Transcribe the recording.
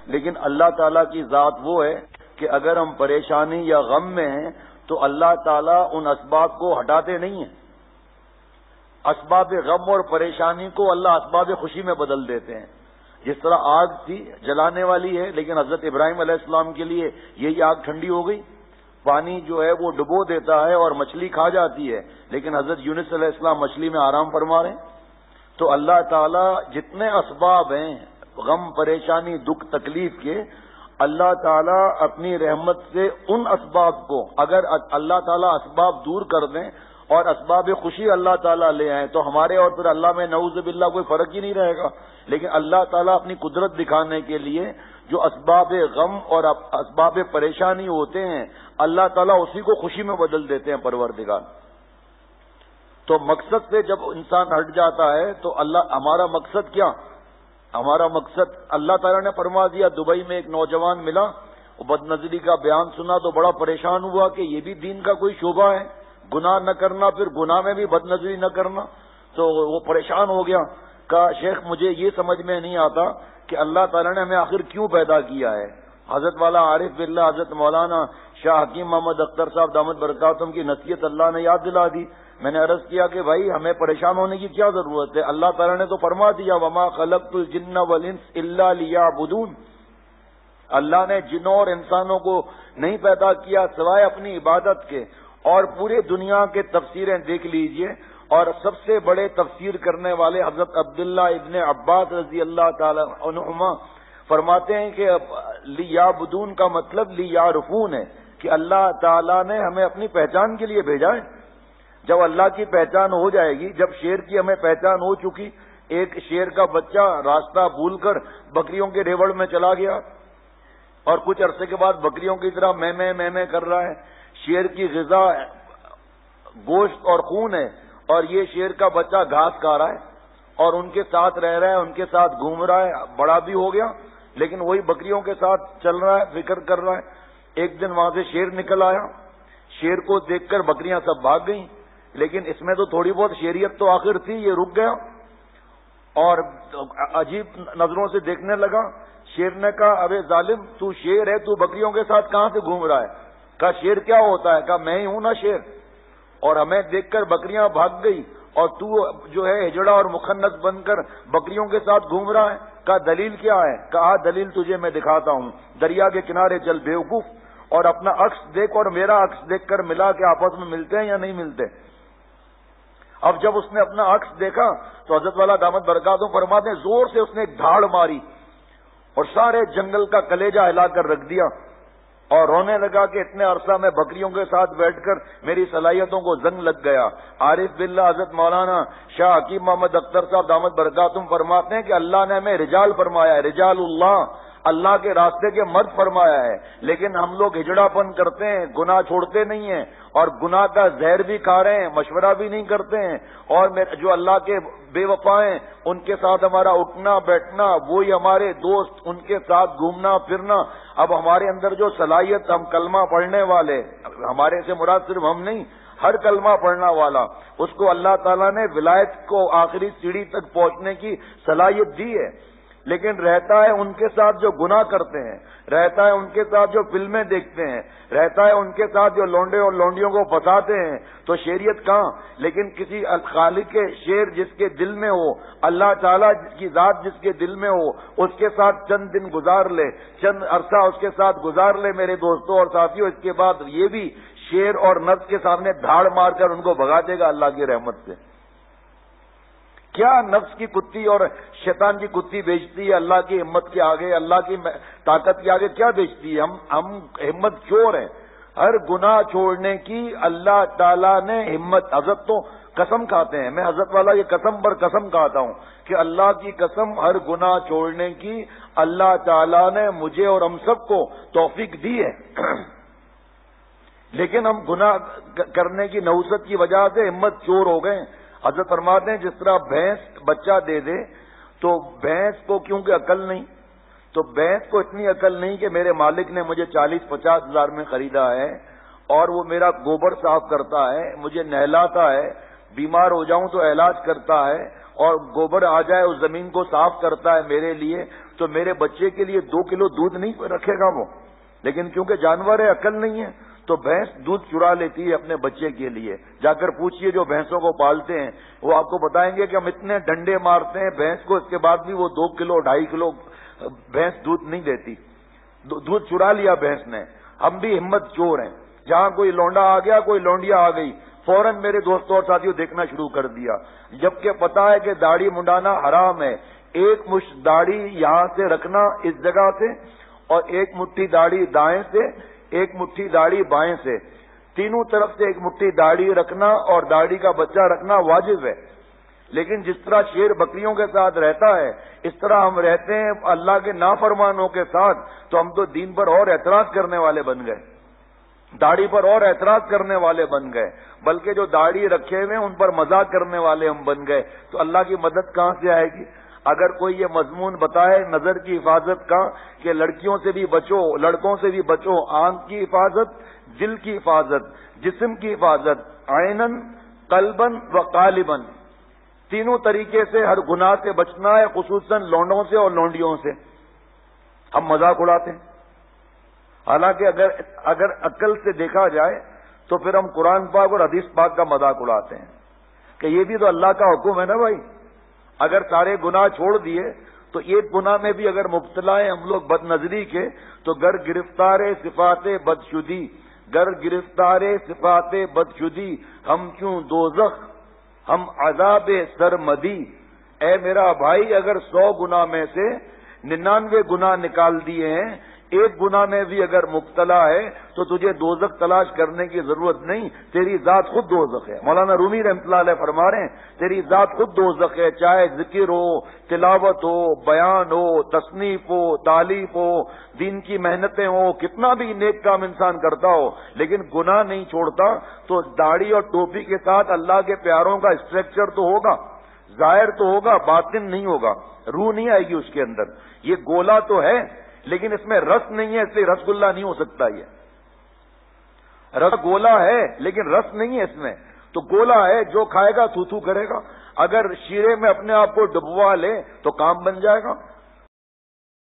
لیکن اللہ تعالیٰ کی ذات وہ ہے کہ اگر ہم پریشانی یا غم میں ہیں تو اللہ تعالیٰ ان اسباب کو ہٹاتے نہیں ہیں. اسباب غم اور پریشانی کو اللہ اسباب خوشی میں بدل دیتے ہیں. جس طرح آگ تھی جلانے والی ہے، لیکن حضرت ابراہیم علیہ السلام کے لیے یہی آگ ٹھنڈی ہو گئی. پانی جو ہے وہ ڈبو دیتا ہے اور مچھلی کھا جاتی ہے، لیکن حضرت یونس علیہ السلام مچھلی میں آرام فرما رہے ہیں. تو اللہ تعالیٰ جتنے اسباب ہیں غم پریشانی دکھ تکلیف کے، اللہ تعالیٰ اپنی رحمت سے ان اسباب کو اگر اللہ تعالیٰ اسباب دور کر دیں اور اسباب خوشی اللہ تعالیٰ لے آئیں تو ہمارے اور پھر اللہ میں نعوذ باللہ کوئی فرق ہی نہیں رہے گا. لیکن اللہ تعالیٰ اپنی قدرت دکھانے کے لیے جو اسباب غم اور اسباب پریشانی ہوتے ہیں اللہ تعالیٰ اسی کو خوشی میں بدل دیتے ہیں پروردگار. تو مقصد سے جب انسان ہٹ جاتا ہے تو ہمارا مقصد کیا؟ ہمارا مقصد اللہ تعالیٰ نے فرما دیا. دبئی میں ایک نوجوان ملا، بد نظری کا بیان سنا تو بڑا پریشان ہوا کہ یہ بھی دین کا کوئی شعبہ ہے، گناہ نہ کرنا پھر گناہ میں بھی بد نظری نہ کرنا. تو وہ پریشان ہو گیا، کہا شیخ مجھے یہ سمجھ میں نہیں آتا کہ اللہ تعالیٰ نے ہمیں آخر کیوں پیدا کیا ہے. حضرت والا عارف باللہ حضرت مولانا شاہ حکیم محمد اختر صاحب دامت برکاتہم کی نصیحت اللہ نے یاد دلا دی. میں نے عرض کیا کہ بھائی ہمیں پریشان ہونے کی کیا ضرورت ہے؟ اللہ تعالیٰ نے تو فرما دیا وما خلقت الجن والانس الا لیعبدون. اللہ نے جنوں اور انسانوں کو نہیں پیدا کیا سوائے اپنی عبادت کے. اور پورے دنیا کے تفسیریں دیکھ لیجئے، اور سب سے بڑے تفسیر کرنے والے حضرت عبداللہ ابن عباس رضی اللہ تعالی عنہما فرماتے ہیں کہ لیعبدون کا مطلب لیعرفون ہے کہ اللہ تعالیٰ نے ہمیں اپنی پہچان کے لیے بھیجا ہے. جب اللہ کی پہچان ہو جائے گی، جب شیر کی ہمیں پہچان ہو چکی، ایک شیر کا بچہ راستہ بھول کر بکریوں کے ریوڑ میں چلا گیا اور کچھ عرصے کے بعد بکریوں کی طرح میں کر رہا ہے. شیر کی غذا گوشت اور خون ہے اور یہ شیر کا بچہ گھاس کھا رہا ہے اور ان کے ساتھ رہ رہا ہے، ان کے ساتھ گھوم رہا ہے، بڑا بھی ہو گیا لیکن وہی بکریوں کے ساتھ چل رہا ہے، فکر کر رہا ہے. ایک دن وہاں سے شیر نکل آیا، شیر کو دیکھ کر بکریاں سب بھاگ گئیں، لیکن اس میں تو تھوڑی بہت شیریت تو آخر تھی. یہ رک گیا اور عجیب نظروں سے دیکھنے لگا. شیر نے کہا ابے ظالم تو شیر ہے، تو بکریوں کے ساتھ کہاں سے گھوم رہا ہے؟ کہا شیر کیا ہوتا ہے؟ کہا میں ہی ہوں نا شیر، اور ہمیں دیکھ کر بکریاں بھاگ گئی اور تو جو ہے ہجڑا اور مخنث بن کر بکریوں کے ساتھ گھوم رہا ہے. کہا دلیل کیا ہے؟ کہا دلیل تجھے میں دکھاتا ہوں. دریا کے کنارے چل بیوقوف اور اپنا عکس دیکھ اور میرا عکس دیکھ کر ملا کہ آپس میں ملتے ہیں یا نہیں ملتے. اب جب اس نے اپنا عکس دیکھا تو حضرت والا دامت برکاتہم فرماتے ہیں زور سے اس نے ایک دھاڑ ماری اور سارے جنگل کا کلیجہ ہلا کر رکھ دیا اور رونے لگا کہ اتنے عرصہ میں بکریوں کے ساتھ بیٹھ کر میری صلاحیتوں کو زنگ لگ گیا. عارف باللہ حضرت مولانا شاہ حکیم محمد اختر صاحب دامت برکاتہم فرماتے ہیں کہ اللہ نے ہمیں رجال فرمایا ہے، رجال اللہ کے راستے کے مرد فرمایا ہے، لیکن ہم لوگ ہجڑا پن کرتے ہیں، گناہ چھوڑتے نہیں ہیں اور گناہ کا زہر بھی کھا رہے ہیں، مشورہ بھی نہیں کرتے ہیں. اور جو اللہ کے بے وفا ہیں ان کے ساتھ ہمارا اٹھنا بیٹھنا، وہی ہمارے دوست، ان کے ساتھ گھومنا پھرنا. اب ہمارے اندر جو صلاحیت، ہم کلمہ پڑھنے والے، ہمارے سے مراد صرف ہم نہیں، ہر کلمہ پڑھنا والا، اس کو اللہ تعالیٰ نے ولایت کو آخری سیڑھی تک پہنچنے کی صلاحیت دی ہے. لیکن رہتا ہے ان کے ساتھ جو گناہ کرتے ہیں، رہتا ہے ان کے ساتھ جو فلمیں دیکھتے ہیں، رہتا ہے ان کے ساتھ جو لونڈے اور لونڈیوں کو پھنساتے ہیں. تو شیریت کہاں؟ لیکن کسی خالق کے شیر جس کے دل میں ہو، اللہ تعالیٰ کی ذات جس کے دل میں ہو، اس کے ساتھ چند دن گزار لے، چند عرصہ اس کے ساتھ گزار لے میرے دوستوں اور ساتھیوں، اس کے بعد یہ بھی شیر اور نفس کے سامنے دھاڑ مار کر ان کو بھگا دے گا اللہ کی رحمت سے. کیا نفس کی کتی اور شیطان کی کتی بیچتی ہے اللہ کی ہمت کے آگے، اللہ کی طاقت کے آگے کیا بیچتی ہے؟ ہم ہمت چور ہیں. ہر گناہ چھوڑنے کی اللہ تعالیٰ نے ہمت، حضرت تو قسم کھاتے ہیں، میں حضرت والا یہ قسم پر قسم کھاتا ہوں کہ اللہ کی قسم ہر گناہ چھوڑنے کی اللہ تعالیٰ نے مجھے اور ہم سب کو توفیق دی ہے. لیکن ہم گناہ کرنے کی نحوست کی وجہ سے ہمت چور ہو گئے. حضرت فرماتے ہیں جس طرح بھینس بچہ دے دے تو بھینس کو کیونکہ عقل نہیں، تو بھینس کو اتنی عقل نہیں کہ میرے مالک نے مجھے 40-50 ہزار میں خریدا ہے اور وہ میرا گوبر صاف کرتا ہے، مجھے نہلاتا ہے، بیمار ہو جاؤں تو علاج کرتا ہے اور گوبر آ جائے اس زمین کو صاف کرتا ہے میرے لیے، تو میرے بچے کے لیے 2 کلو دودھ نہیں رکھے گا وہ؟ لیکن کیونکہ جانور ہے، عقل نہیں ہے، تو بھینس دودھ چرا لیتی ہے اپنے بچے کے لیے۔ جا کر پوچھئے جو بھینسوں کو پالتے ہیں، وہ آپ کو بتائیں گے کہ ہم اتنے ڈنڈے مارتے ہیں بھینس کو، اس کے بعد بھی وہ 2 کلو 2.5 کلو بھینس دودھ نہیں دیتی، دودھ چرا لیا بھینس نے۔ ہم بھی ہمت چور ہیں، جہاں کوئی لونڈا آ گیا، کوئی لونڈیا آ گئی، فوراً میرے دوستوں اور ساتھیوں دیکھنا شروع کر دیا، جبکہ پتا ہے کہ داڑھی منڈانا حرام ہے۔ ایک مشت داڑھی یہاں سے رکھنا اس جگہ سے، اور ایک مٹھی داڑھی دائیں سے، ایک مٹھی داڑھی بائیں سے، تینوں طرف سے ایک مٹھی داڑھی رکھنا اور داڑھی کا بچہ رکھنا واجب ہے۔ لیکن جس طرح شیر بکریوں کے ساتھ رہتا ہے، اس طرح ہم رہتے ہیں اللہ کے نافرمانوں کے ساتھ، تو ہم تو دین پر اور اعتراض کرنے والے بن گئے، داڑھی پر اور اعتراض کرنے والے بن گئے، بلکہ جو داڑھی رکھے ہوئے ان پر مذاق کرنے والے ہم بن گئے۔ تو اللہ کی مدد کہاں سے آئے گی؟ اگر کوئی یہ مضمون بتائے نظر کی حفاظت کا کہ لڑکیوں سے بھی بچو، لڑکوں سے بھی بچو، آنکھ کی حفاظت، دل کی حفاظت، جسم کی حفاظت، عینن، قلبن و قالبن، تینوں طریقے سے ہر گناہ سے بچنا ہے، خصوصاً لونڈوں سے اور لونڈیوں سے، ہم مذاق اڑاتے ہیں۔ حالانکہ اگر عقل سے دیکھا جائے تو پھر ہم قرآن پاک اور حدیث پاک کا مذاق اڑاتے ہیں کہ یہ بھی تو اللہ کا حکم ہے نا بھائی۔ اگر سارے گناہ چھوڑ دیے تو ایک گناہ میں بھی اگر مبتلا ہیں ہم لوگ بد نظری کے، تو گر گرفتار صفات بدشدی، گر گرفتار صفات بدشدی، ہم کیوں دوزخ، ہم عذاب سرمدی۔ اے میرا بھائی، اگر 100 گناہ میں سے 99 گناہ نکال دیے ہیں، ایک گناہ میں بھی اگر مبتلا ہے تو تجھے دوزخ تلاش کرنے کی ضرورت نہیں، تیری ذات خود دوزخ ہے۔ مولانا رومی رحمۃ اللہ علیہ فرما رہے ہیں تیری ذات خود دوزخ ہے، چاہے ذکر ہو، تلاوت ہو، بیان ہو، تصنیف ہو، تالیف ہو، دین کی محنتیں ہو، کتنا بھی نیک کام انسان کرتا ہو، لیکن گناہ نہیں چھوڑتا تو داڑھی اور ٹوپی کے ساتھ اللہ کے پیاروں کا اسٹرکچر تو ہوگا، ظاہر تو ہوگا، باطن نہیں ہوگا، روح نہیں آئے گی اس کے اندر۔ یہ گولا تو ہے لیکن اس میں رس نہیں ہے، اس لیے رس گلہ نہیں ہو سکتا۔ یہ رس گولا ہے لیکن رس نہیں ہے اس میں، تو گولا ہے، جو کھائے گا تھو تھو کرے گا۔ اگر شیرے میں اپنے آپ کو ڈبوا لے تو کام بن جائے گا،